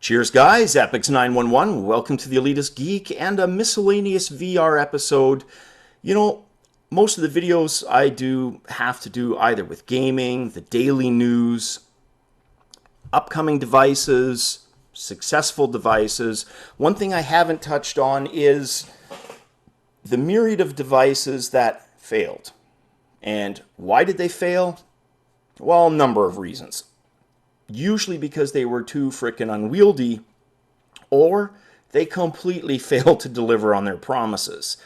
Cheers, guys. Epix911. Welcome to the Elitist Geek and a miscellaneous VR episode. You know, most of the videos I do have to do either with gaming, the daily news, upcoming devices, successful devices. One thing I haven't touched on is the myriad of devices that failed. And why did they fail? Well, a number of reasons. Usually because they were too frickin' unwieldy, or they completely failed to deliver on their promises.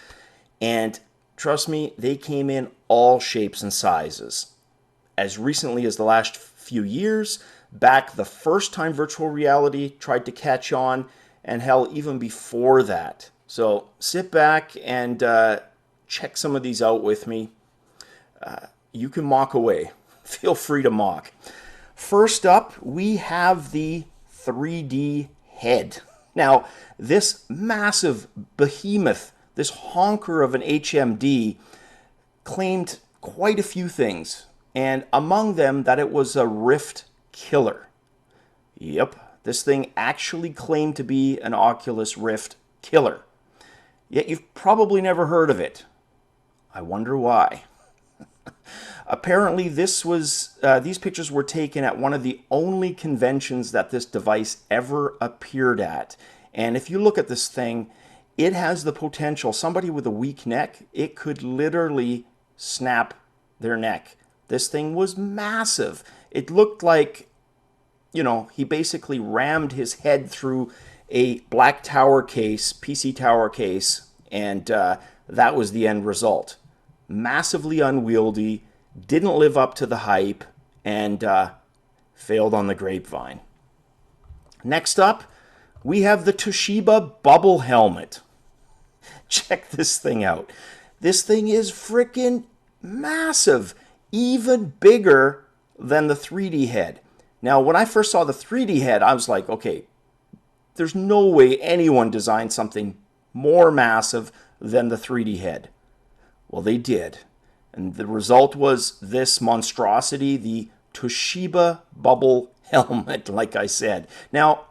And trust me, they came in all shapes and sizes. As recently as the last few years, back the first time virtual reality tried to catch on, and hell, even before that. So sit back and check some of these out with me. You can mock away. Feel free to mock. First up, we have the 3D head. Now, this massive behemoth, this honker of an HMD, claimed quite a few things, and among them that it was a Rift killer. Yep, this thing actually claimed to be an Oculus Rift killer. Yet you've probably never heard of it. I wonder why. Apparently, these pictures were taken at one of the only conventions that this device ever appeared at. And if you look at this thing, it has the potential. Somebody with a weak neck, it could literally snap their neck. This thing was massive. It looked like, you know, he basically rammed his head through a black tower case, PC tower case, and that was the end result. Massively unwieldy, didn't live up to the hype, and failed on the grapevine. Next up, we have the Toshiba bubble helmet. Check this thing out. This thing is freaking massive, even bigger than the 3D head. Now, when I first saw the 3D head, I was like, okay, there's no way anyone designed something more massive than the 3D head. Well, they did. And the result was this monstrosity, the Toshiba bubble helmet, like I said. Now,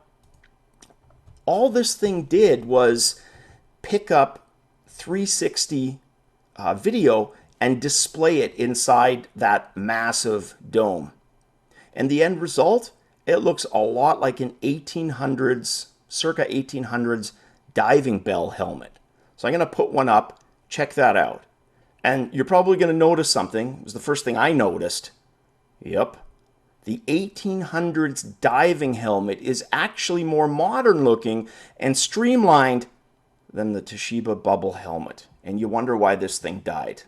all this thing did was pick up 360 video and display it inside that massive dome. And the end result, it looks a lot like an 1800s, circa 1800s diving bell helmet. So I'm going to put one up. Check that out. And you're probably going to notice something. It was the first thing I noticed. Yep. The 1800s diving helmet is actually more modern looking and streamlined than the Toshiba bubble helmet. And you wonder why this thing died.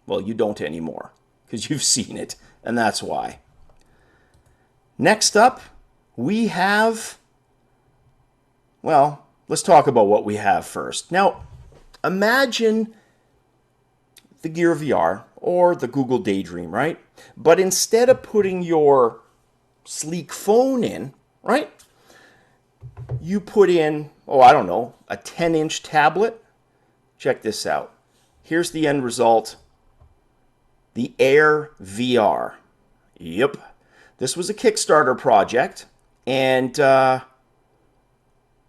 Well, you don't anymore, because you've seen it, and that's why. Next up, we have... Well, let's talk about what we have first. Now, imagine the Gear VR or the Google Daydream, right? But instead of putting your sleek phone in, right, you put in, oh, I don't know, a 10-inch tablet. Check this out. Here's the end result. The AirVR. Yep. This was a Kickstarter project, and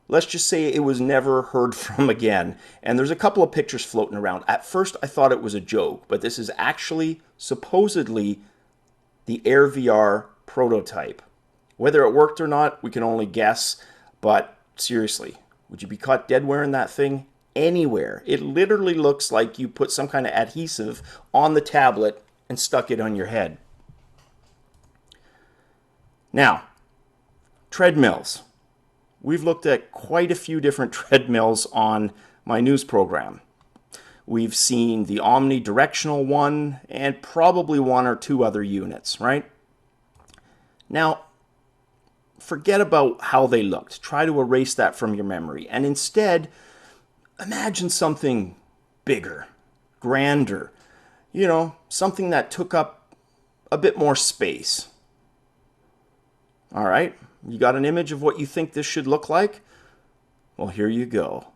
let's just say it was never heard from again. And there's a couple of pictures floating around. At first, I thought it was a joke, but this is actually supposedly the AirVR prototype. Whether it worked or not, we can only guess. But seriously, would you be caught dead wearing that thing anywhere? It literally looks like you put some kind of adhesive on the tablet and stuck it on your head. Now, treadmills. We've looked at quite a few different treadmills on my news program. We've seen the omnidirectional one and probably one or two other units, right? Now, forget about how they looked. Try to erase that from your memory. And instead, imagine something bigger, grander. You know, something that took up a bit more space. All right? You got an image of what you think this should look like? Well, here you go.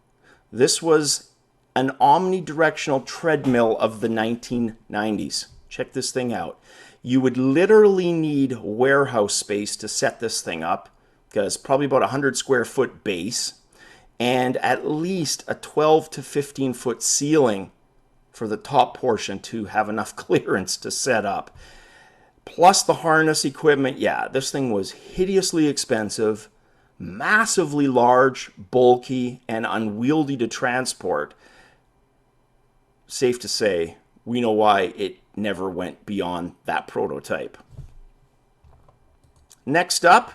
This was an omnidirectional treadmill of the 1990s. Check this thing out. You would literally need warehouse space to set this thing up, because probably about 100 square foot base and at least a 12 to 15 foot ceiling for the top portion to have enough clearance to set up. Plus the harness equipment, yeah, this thing was hideously expensive, massively large, bulky, and unwieldy to transport. Safe to say, we know why it never went beyond that prototype. Next up,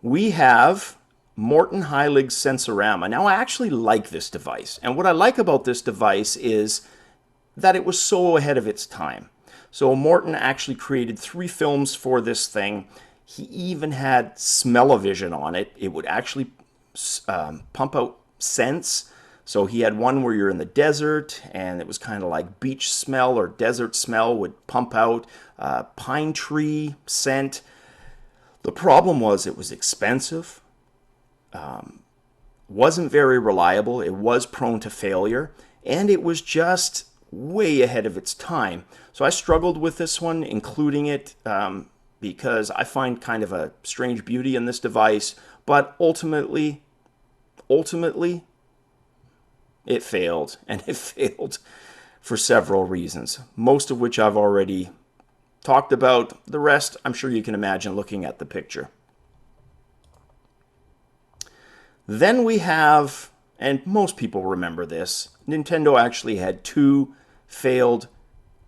we have Morton Heilig Sensorama. Now, I actually like this device. And what I like about this device is that it was so ahead of its time. So Morton actually created 3 films for this thing. He even had smell-o-vision on it. It would actually pump out scents. So he had one where you're in the desert, and it was kind of like beach smell or desert smell would pump out. Pine tree scent. The problem was it was expensive, wasn't very reliable, it was prone to failure, and it was just way ahead of its time. So I struggled with this one, including it, because I find kind of a strange beauty in this device, but ultimately, it failed, and it failed for several reasons, most of which I've already talked about. The rest, I'm sure you can imagine looking at the picture. Then we have, and most people remember this, Nintendo actually had 2 failed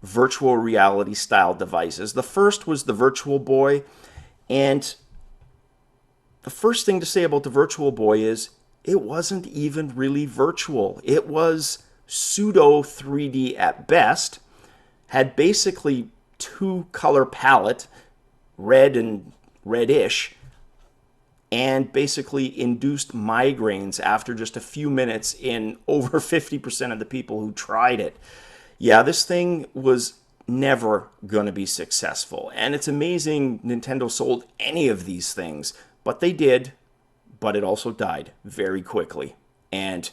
virtual reality style devices. The first was the Virtual Boy, and the first thing to say about the Virtual Boy is it wasn't even really virtual. It was pseudo 3D at best, had basically 2 color palette, red and reddish, and basically induced migraines after just a few minutes in over 50% of the people who tried it. Yeah, this thing was never going to be successful. And it's amazing Nintendo sold any of these things, but they did, but it also died very quickly. And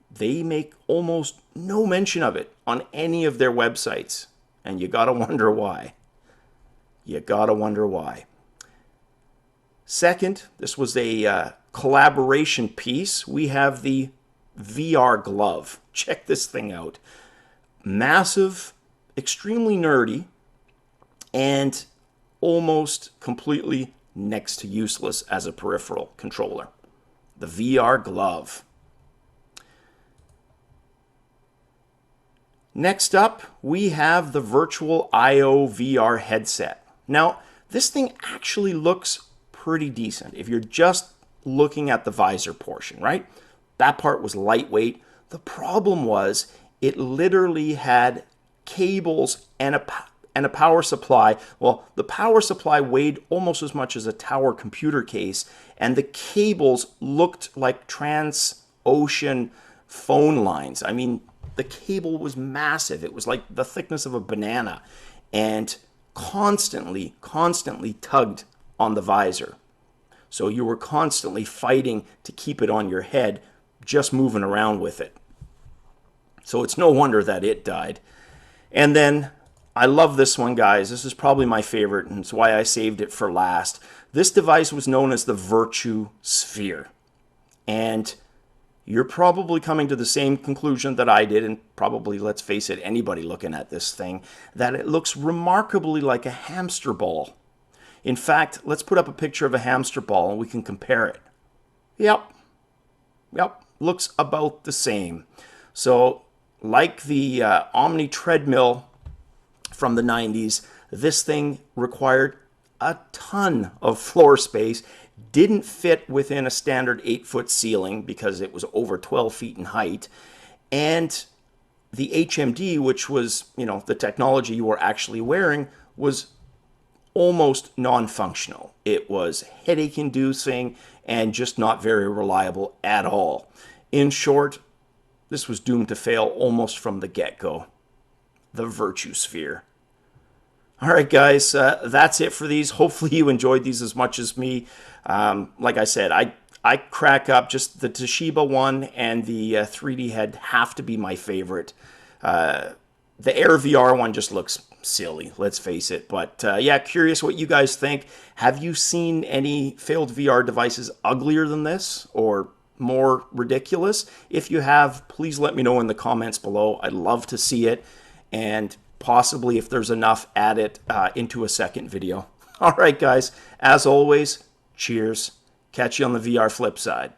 they make almost no mention of it on any of their websites. And you gotta wonder why. You gotta wonder why. Second, this was a collaboration piece. We have the VR glove. Check this thing out. Massive, extremely nerdy, and almost completely next to useless as a peripheral controller. The VR glove. Next up, we have the Virtual IO VR headset. Now, this thing actually looks pretty decent if you're just looking at the visor portion, right? That part was lightweight. The problem was it literally had cables and a power supply. Well, the power supply weighed almost as much as a tower computer case, and the cables looked like trans-ocean phone lines. I mean, the cable was massive. It was like the thickness of a banana, and constantly tugged on the visor. So you were constantly fighting to keep it on your head, just moving around with it. So it's no wonder that it died. And then, I love this one, guys. This is probably my favorite, and it's why I saved it for last. This device was known as the Virtue Sphere. And you're probably coming to the same conclusion that I did, and probably, let's face it, anybody looking at this thing, that it looks remarkably like a hamster ball. In fact, let's put up a picture of a hamster ball and we can compare it. Yep, looks about the same. So, like the Omni Treadmill from the 90s, this thing required a ton of floor space, didn't fit within a standard 8-foot ceiling because it was over 12 feet in height, and the HMD, which was, the technology you were actually wearing, was almost non-functional. It was headache-inducing and just not very reliable at all. In short, this was doomed to fail almost from the get-go. The Virtue Sphere. All right, guys, that's it for these. Hopefully you enjoyed these as much as me. Like I said, I crack up. Just the Toshiba one and the 3D head have to be my favorite. The AirVR one just looks silly, let's face it. But yeah, curious what you guys think. Have you seen any failed VR devices uglier than this or more ridiculous? If you have, please let me know in the comments below. I'd love to see it, and possibly, if there's enough, add it into a second video. All right, guys, as always, cheers. Catch you on the VR flip side.